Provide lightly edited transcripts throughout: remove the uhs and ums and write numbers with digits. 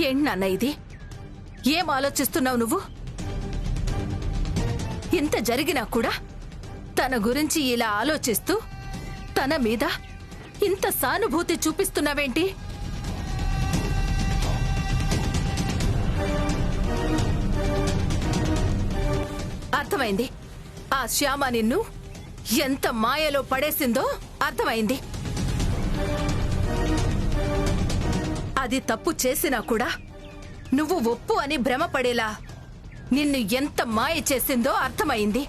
ఏంటి నాన్న ఇది? ఏం ఆలోచిస్తున్నావు నువ్వు? ఇంత జరిగినా కూడా తన గురించి ఇలా ఆలోచిస్తూ తన మీద ఇంత సానుభూతి చూపిస్తున్నావేంటి? అర్థమైంది. ఆ శ్యామ నిన్ను ఎంత మాయలో పడేసిందో అర్థమైంది. అది తప్పు చేసినా కూడా నువ్వు ఒప్పు అని భ్రమపడేలా నిన్ను ఎంత మాయ చేసిందో అర్థమైంది.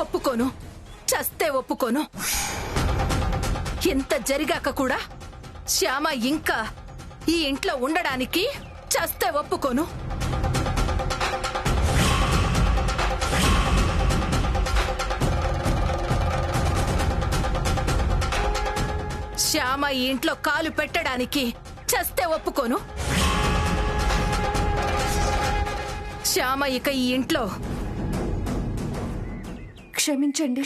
ఒప్పుకోను, చస్తే ఒప్పుకోను. ఇంత జరిగాక కూడా శ్యామ ఇంకా ఈ ఇంట్లో ఉండడానికి చస్తే ఒప్పుకోను. శ్యామ ఈ ఇంట్లో కాలు పెట్టడానికి చస్తే ఒప్పుకోను. శ్యామ ఇక ఈ ఇంట్లో క్షమించండి.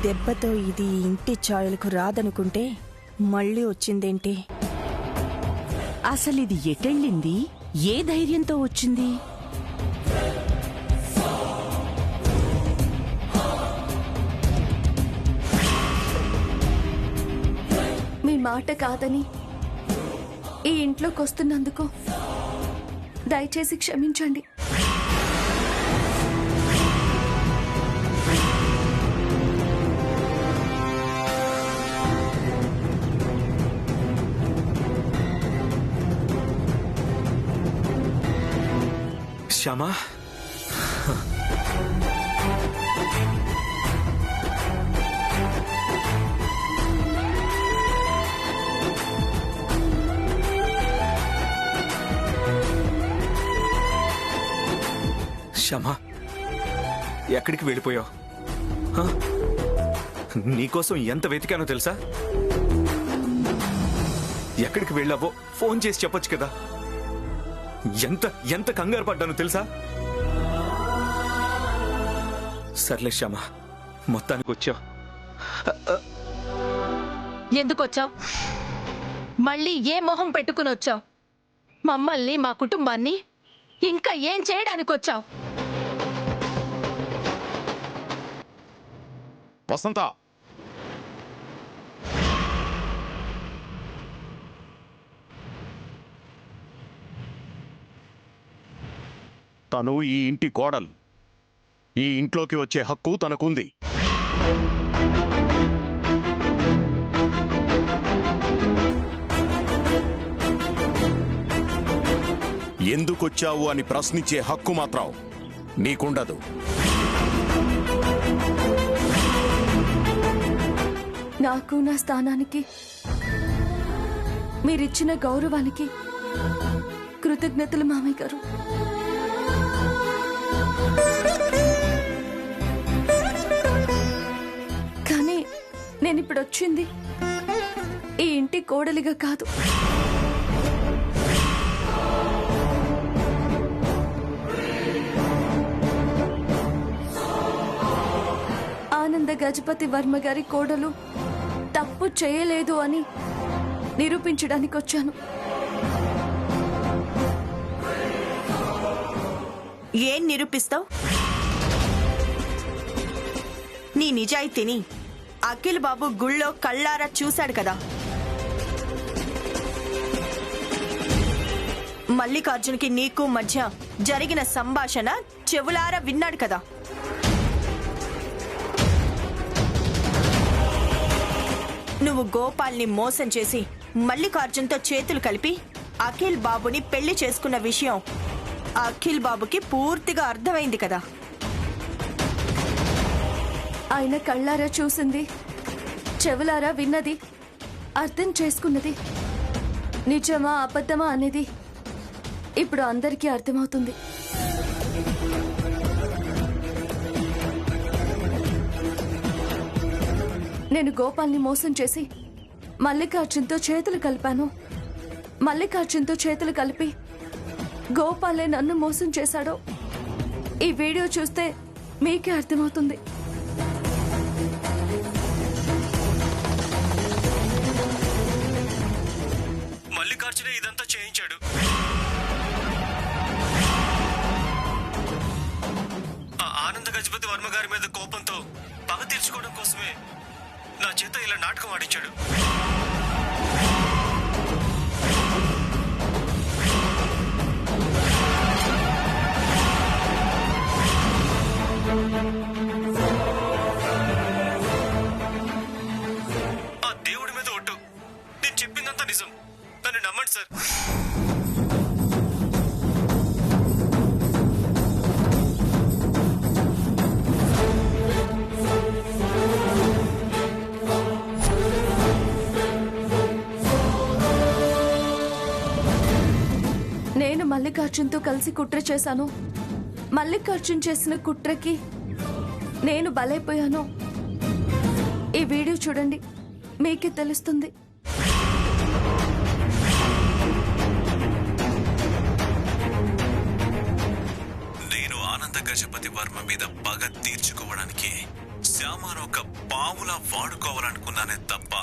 దెబ్బతో ఇది ఇంటి ఛాయలకు రాదనుకుంటే మళ్ళీ వచ్చిందేంటి? అసలిది ఎటెళ్ళింది? ఏ ధైర్యంతో వచ్చింది? మీ మాట కాదని ఈ ఇంట్లోకి వస్తున్నందుకు దయచేసి క్షమించండి. శ్యామా, శ్యామా, ఎక్కడికి వెళ్ళిపోయావు? నీకోసం ఎంత వెతికానో తెలుసా? ఎక్కడికి వెళ్ళావో ఫోన్ చేసి చెప్పొచ్చు కదా. ఎంత ఎంత కంగారు పడ్డానో తెలుసా? సర్లే శ్యామ, మొత్తానికి వచ్చావు. ఎందుకొచ్చావు? మళ్ళీ ఏ మొహం పెట్టుకుని వచ్చావు? మమ్మల్ని, మా కుటుంబాన్ని ఇంకా ఏం చేయడానికి వచ్చావు? వసంత, తను ఈ ఇంటి కోడలు. ఈ ఇంట్లోకి వచ్చే హక్కు తనకుంది. ఎందుకొచ్చావు అని ప్రశ్నించే హక్కు మాత్రం నీకుండదు. నాకు నా స్థానానికి మీరిచ్చిన గౌరవానికి కృతజ్ఞతలు మామయ్య గారు. కానీ నేనిప్పుడు వచ్చింది ఈ ఇంటి కోడలిగా కాదు, ఆనంద గజపతి వర్మ గారి కోడలు తప్పు చేయలేదు అని నిరూపించడానికి వచ్చాను. ఏం నిరూపిస్తావు? నీ నిజాయితీని అఖిల్ బాబు గుళ్ళో కళ్ళారా చూశాడు కదా. మల్లికార్జున్కి నీకు మధ్య జరిగిన సంభాషణ చెవులారా విన్నాడు కదా. నువ్వు గోపాల్ని మోసం చేసి మల్లికార్జున్తో చేతులు కలిపి అఖిల్ బాబుని పెళ్లి చేసుకున్న విషయం అఖిల్ బాబుకి పూర్తిగా అర్థమైంది కదా. ఆయన కళ్ళారా చూసింది చెవులారా విన్నది, అర్థం చేసుకున్నది నిజమా అబద్ధమా అనేది ఇప్పుడు అందరికీ అర్థమవుతుంది. నేను గోపాల్ని మోసం చేసి మల్లికార్జున్తో చేతులు కలిపాను. మల్లికార్జున్తో చేతులు కలిపి గోపాలే నన్ను మోసం చేశాడో ఈ వీడియో చూస్తే మీకే అర్థమవుతుంది. మల్లికార్జునే ఇదంతా చేయించాడు. ఆ ఆనంద గజపతి వర్మ గారి మీద కోపంతో పగ తీర్చుకోవడం కోసమే నా చేత ఇలా నాటకం ఆడించాడు. ఆ దేవుడి మీద ఒట్టు, నేను చెప్పిందంతా నిజం, నన్ను నమ్మండి సార్. నేను మల్లికార్జున్తో కలిసి కుట్ర చేశాను. మల్లికార్జున్ చేసిన కుట్రకి నేను బలైపోయాను. ఈ వీడియో చూడండి, మీకే తెలుస్తుంది. నేను ఆనంద గజపతి వర్మ మీద పగ తీర్చుకోవడానికి శ్యామను ఒక పావులా వాడుకోవాలనుకున్నానే తప్ప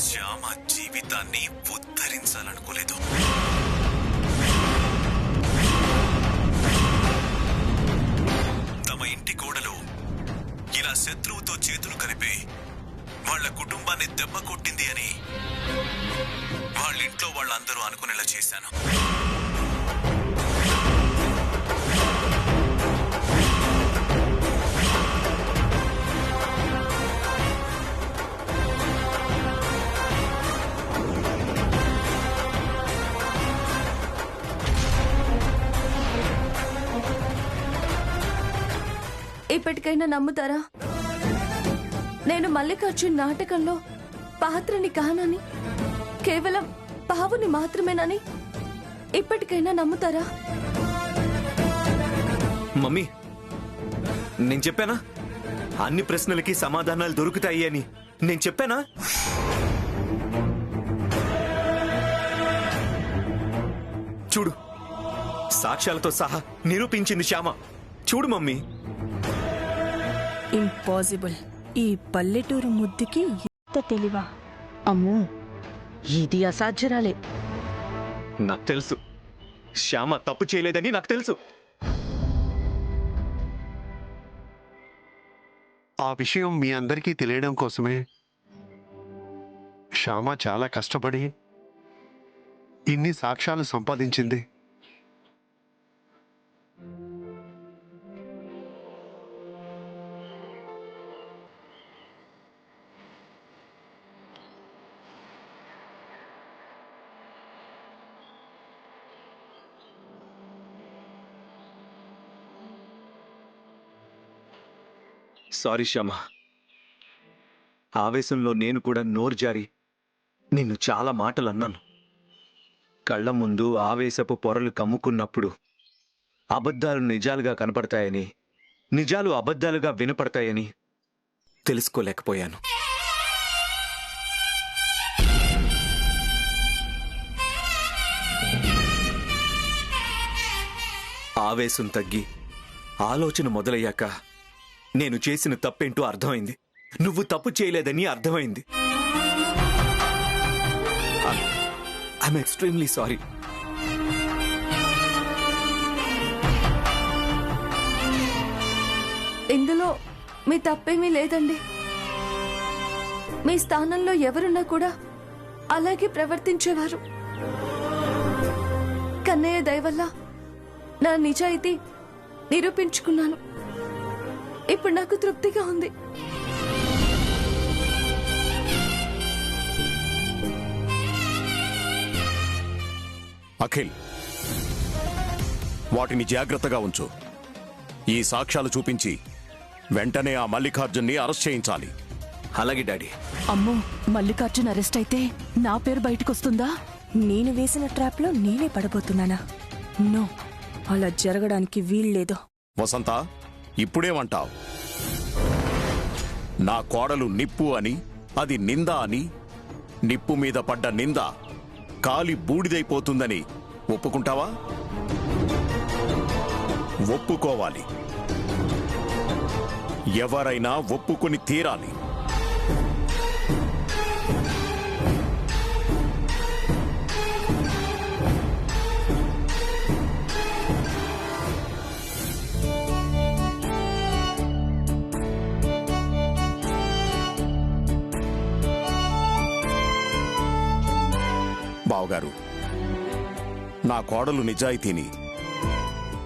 శ్యామ జీవితాన్ని ఉద్ధరించాలనుకోలేదు. తమ ఇంటి కోడలు ఇలా శత్రువుతో చేతులు కలిపి వాళ్ళ కుటుంబాన్ని దెబ్బ కొట్టింది అని వాళ్ళింట్లో వాళ్ళందరూ అనుకునేలా చేశాను. ఇప్పటికైనా నమ్ముతారా? నేను మల్లికార్జున్ నాటకంలో పాత్రని కానని, కేవలం పావుని మాత్రమేనని ఇప్పటికైనా నమ్ముతారా? మమ్మీ, నేను చెప్పానా అన్ని ప్రశ్నలకి సమాధానాలు దొరుకుతాయి అని? నేను చెప్పానా? చూడు, సాక్ష్యాలతో సహా నిరూపించింది శ్యామ. చూడు మమ్మీ. ఇంపాసిబుల్. ఈ పల్లెటూరు ముద్దుకి ఎంత తెలివా! అమ్మో, ఇది అసాధ్యరాలే. నాకు తెలుసు శ్యామ తప్పు చేయలేదని నాకు తెలుసు. ఆ విషయం మీ అందరికీ తెలియడం కోసమే శ్యామ చాలా కష్టపడి ఇన్ని సాక్ష్యాలు సంపాదించింది. సారీ శ్యామ, ఆవేశంలో నేను కూడా నోరు జారి నిన్ను చాలా మాటలు అన్నాను. కళ్ళ ముందు ఆవేశపు పొరలు కమ్ముకున్నప్పుడు అబద్ధాలు నిజాలుగా కనపడతాయని, నిజాలు అబద్ధాలుగా వినపడతాయని తెలుసుకోలేకపోయాను. ఆవేశం తగ్గి ఆలోచన మొదలయ్యాక నేను చేసిన తప్పేంటో అర్థమైంది. నువ్వు తప్పు చేయలేదని అర్థమైంది. I'm extremely sorry. ఇందులో మీ తప్పేమీ లేదండి. మీ స్థానంలో ఎవరున్నా కూడా అలాగే ప్రవర్తించేవారు. కన్నయ్య దయ వల్ల నా నిజాయితీ నిరూపించుకున్నాను. ఇప్పుడు నాకు తృప్తిగా ఉంది. అఖిల్, వాటిని జాగ్రత్తగా ఉంచు. ఈ సాక్ష్యాలు చూపించి వెంటనే ఆ మల్లికార్జున్ని అరెస్ట్ చేయించాలి. అలాగే డాడీ. అమ్మో, మల్లికార్జున్ అరెస్ట్ అయితే నా పేరు బయటకొస్తుందా? నేను వేసిన ట్రాప్లో నేనే పడబోతున్నానా? నో, అలా జరగడానికి వీల్లేదు. వసంత, ఇప్పుడేమంటావు? నా కోడలు నిప్పు అని, అది నింద అని, నిప్పు మీద పడ్డ నింద కాలి బూడిదైపోతుందని ఒప్పుకుంటావా? ఒప్పుకోవాలి. ఎవరైనా ఒప్పుకొని తీరాలి. బావగారు, నా కోడలు నిజాయితీని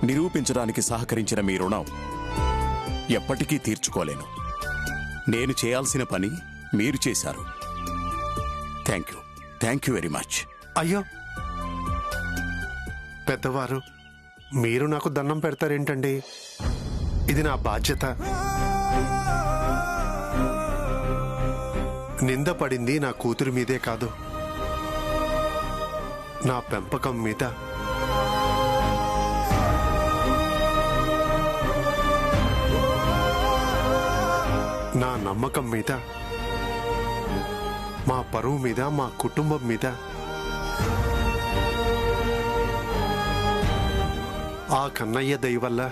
నిరూపించడానికి సహకరించిన మీ రుణం ఎప్పటికీ తీర్చుకోలేను. నేను చేయాల్సిన పని మీరు చేశారు. Thank you very much. అయ్యో పెద్దవారు, మీరు నాకు దండం పెడతారేంటండి? ఇది నా బాధ్యత. నింద పడింది నా కూతురి మీదే కాదు, నా పెంపకం మీద. నా నమ్మకం మీద, మా పరువు మీద, మా కుటుంబం మీద. ఆ కన్నయ్య దయ వల్ల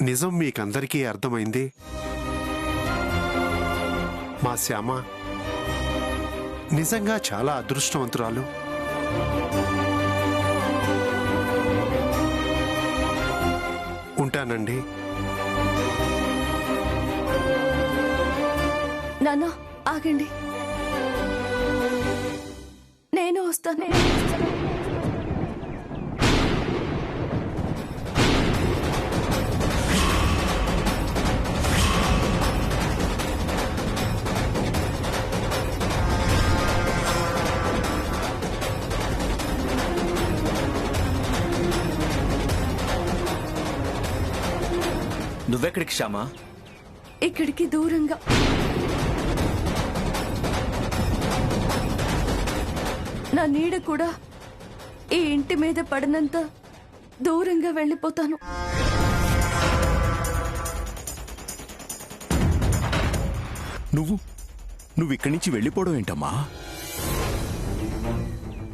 నిజం మీకందరికీ అర్థమైంది. మా శ్యామ నిజంగా చాలా అదృష్టవంతురాలు. ఉంటానండి. నాన్న, ఆగండి. నేను వస్తాను. నువ్వెక్కడికి శ్యామా? ఇక్కడికి దూరంగా. నా నీడ కూడా ఈ ఇంటి మీద పడినంత దూరంగా వెళ్ళిపోతాను. నువ్విక్కడి నుంచి వెళ్ళిపోవడం ఏంటమ్మా?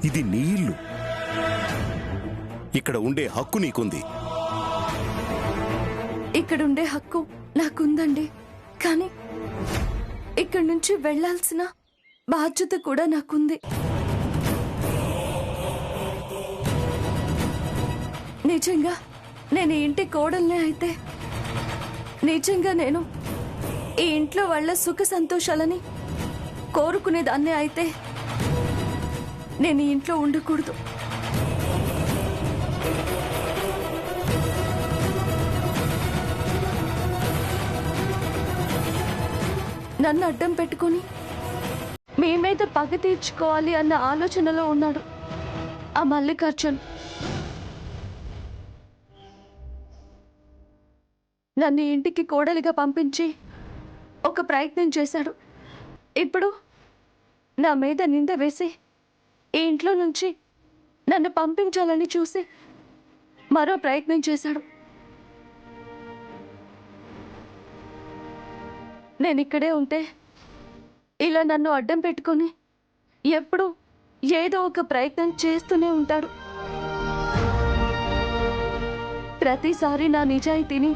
ఇది నీ ఇల్లు. ఇక్కడ ఉండే హక్కు నీకుంది. ఇక్కడుండే హక్కు నాకుందండి, కానీ ఇక్కడి నుంచి వెళ్లాల్సిన బాధ్యత కూడా నాకుంది. నిజంగా నేను ఈ ఇంటి కోడల్నే అయితే, నిజంగా నేను ఈ ఇంట్లో వాళ్ళ సుఖ సంతోషాలని కోరుకునేదాన్నే అయితే, నేను ఈ ఇంట్లో ఉండకూడదు. నన్ను అడ్డం పెట్టుకుని మీ మీద పగ తీర్చుకోవాలి అన్న ఆలోచనలో ఉన్నాడు ఆ మల్లికార్జున్. నన్ను ఇంటికి కోడలిగా పంపించి ఒక ప్రయత్నం చేశాడు. ఇప్పుడు నా మీద నింద వేసి ఈ ఇంట్లో నుంచి నన్ను పంపించాలని చూసి మరో ప్రయత్నం చేశాడు. నేను ఇక్కడే ఉంటే ఇలా నన్ను అడ్డం పెట్టుకొని ఎప్పుడు ఏదో ఒక ప్రయత్నం చేస్తూనే ఉంటాడు. ప్రతిసారి నా నిజాయితీని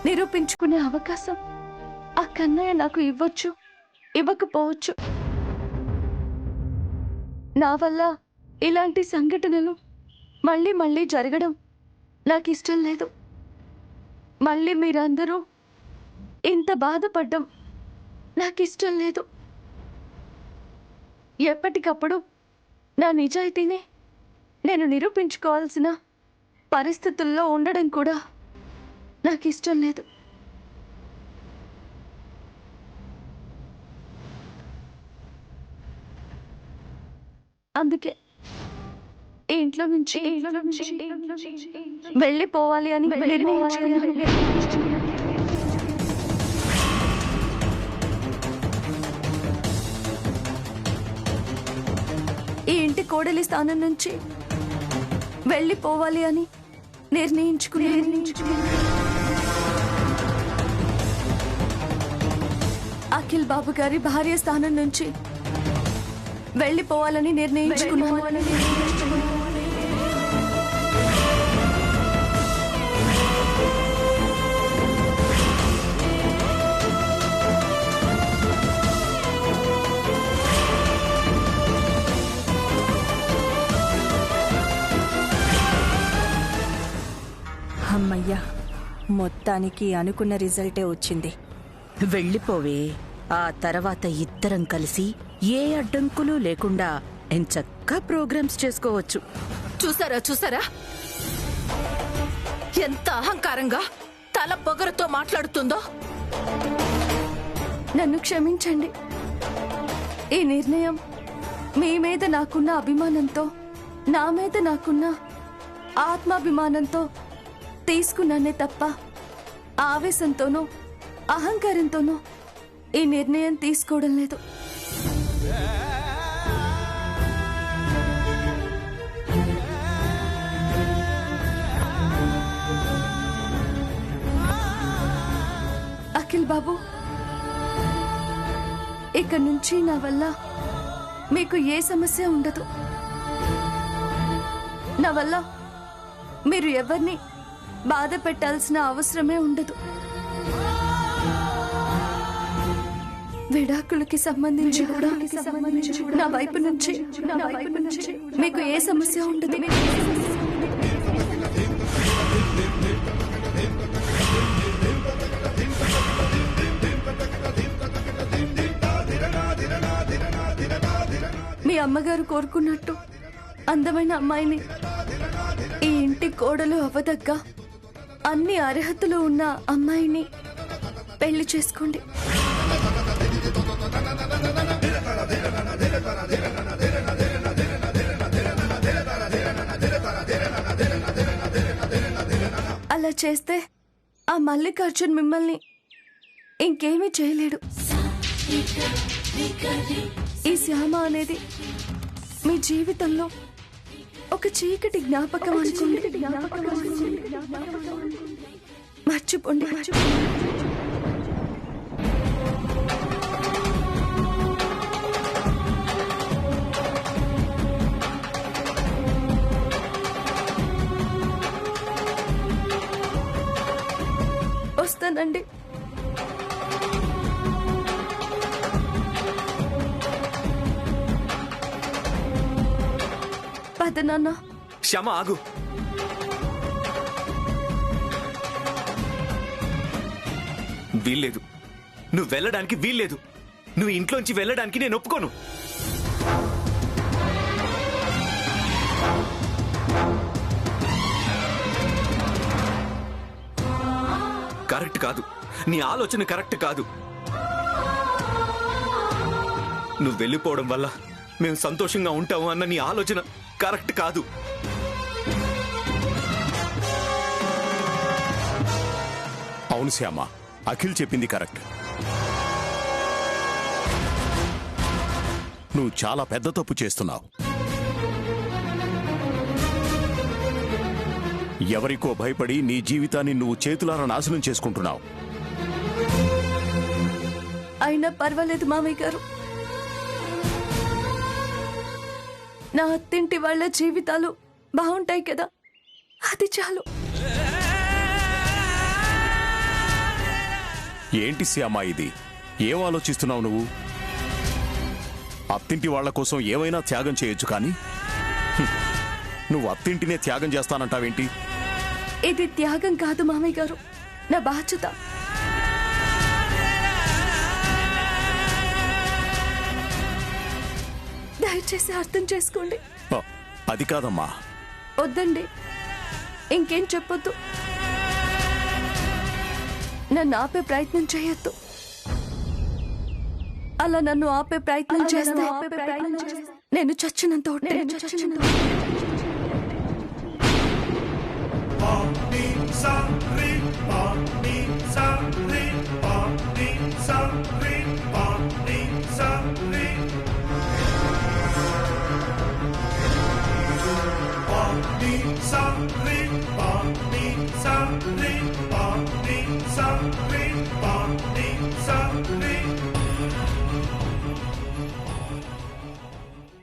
నిరూపించుకునే అవకాశం ఆ కన్నయ్య నాకు ఇవ్వచ్చు, ఇవ్వకపోవచ్చు. నా వల్ల ఇలాంటి సంఘటనలు మళ్ళీ మళ్ళీ జరగడం నాకు ఇష్టం లేదు. మళ్ళీ మీరందరూ ఇంత బాధపడ్డం నాకు ఇష్టం లేదు. ఎప్పటికప్పుడు నా నిజాయితీని నేను నిరూపించుకోవాల్సిన పరిస్థితుల్లో ఉండడం కూడా నాకు ఇష్టం లేదు. అందుకే ఈ ఇంట్లో నుంచి వెళ్ళిపోవాలి అని నిర్ణయించుకున్నాను. కోడలి స్థానం నుంచి వెళ్ళిపోవాలి అని నిర్ణయించుకున్నాను. అఖిల్ బాబు గారి భార్య స్థానం నుంచి వెళ్ళిపోవాలని నిర్ణయించుకున్నాను. అమ్మయ్యా, మొత్తానికి అనుకున్న రిజల్టే వచ్చింది. వెళ్ళిపోవే. ఆ తర్వాత ఇద్దరం కలిసి ఏ అడ్డంకులు లేకుండా ఎంచక్కా ప్రోగ్రామ్స్ చేసుకోవచ్చు. చూసారా ఎంత అహంకారంగా తల పొగరుతో మాట్లాడుతుందో. నన్ను క్షమించండి. ఈ నిర్ణయం మీ మీద నాకున్న అభిమానంతో, నా మీద నాకున్న ఆత్మాభిమానంతో తీసుకున్నానే తప్ప ఆవేశంతోనో అహంకారంతోనో ఈ నిర్ణయం తీసుకోవడం లేదు. అఖిల్ బాబు, ఇక నుంచి నా వల్ల మీకు ఏ సమస్య ఉండదు. నా వల్ల మీరు ఎవరిని బాధ పెట్టాల్సిన అవసరమే ఉండదు. విడాకులకి సంబంధించి కూడా నా వైపు నుంచి మీకు ఏ సమస్య ఉండదు. మీ అమ్మగారు కోరుకున్నట్టు అందమైన అమ్మాయిని, ఈ ఇంటి కోడలు అవ్వదగ్గ అన్ని అర్హతలు ఉన్న అమ్మాయిని పెళ్లి చేసుకోండి. అలా చేస్తే ఆ మల్లికార్జున్ మిమ్మల్ని ఇంకేమీ చేయలేడు. ఈ శ్యామ అనేది మీ జీవితంలో ఒక చీకటి జ్ఞాపకం అనుకోండి. మర్చిపోండి. వస్తానండి. పద నాన్న. శ్యామ ఆగు. వీల్లేదు, నువ్వు వెళ్ళడానికి వీల్లేదు. నువ్వు ఇంట్లోంచి వెళ్ళడానికి నేను ఒప్పుకోను. కరెక్ట్ కాదు, నీ ఆలోచన కరెక్ట్ కాదు. నువ్వు వెళ్ళిపోవడం వల్ల మేము సంతోషంగా ఉంటాము అన్న నీ ఆలోచన కరెక్ట్ కాదు. అవును శ్యామ, అఖిల్ చెప్పింది కరెక్ట్. నువ్వు చాలా పెద్ద తప్పు చేస్తున్నావు. ఎవరికో భయపడి నీ జీవితాన్ని నువ్వు చేతులారా నాశనం చేసుకుంటున్నావు. అయినా పర్వాలేదు మామయ్య గారు. నా అత్తింటి వాళ్ళ జీవితాలు బాగుంటాయి కదా, అది చాలు. ఏంటి శ్యామ ఇది? ఏం ఆలోచిస్తున్నావు నువ్వు? అత్తింటి వాళ్ల కోసం ఏమైనా త్యాగం చేయొచ్చు, కానీ నువ్వు అత్తింటినే త్యాగం చేస్తానంటావేంటి? ఇది త్యాగం కాదు మామయ్య గారు, నా బాధ్యత. దయచేసి అర్థం చేసుకోండి. అది కాదమ్మా. వద్దండి, ఇంకేం చెప్పొద్దు. నన్ను ఆపే ప్రయత్నం చేయొద్దు. అలా నన్ను ఆపే ప్రయత్నం చేస్తే నేను చచ్చినంత ఒట్టే. sa ri pa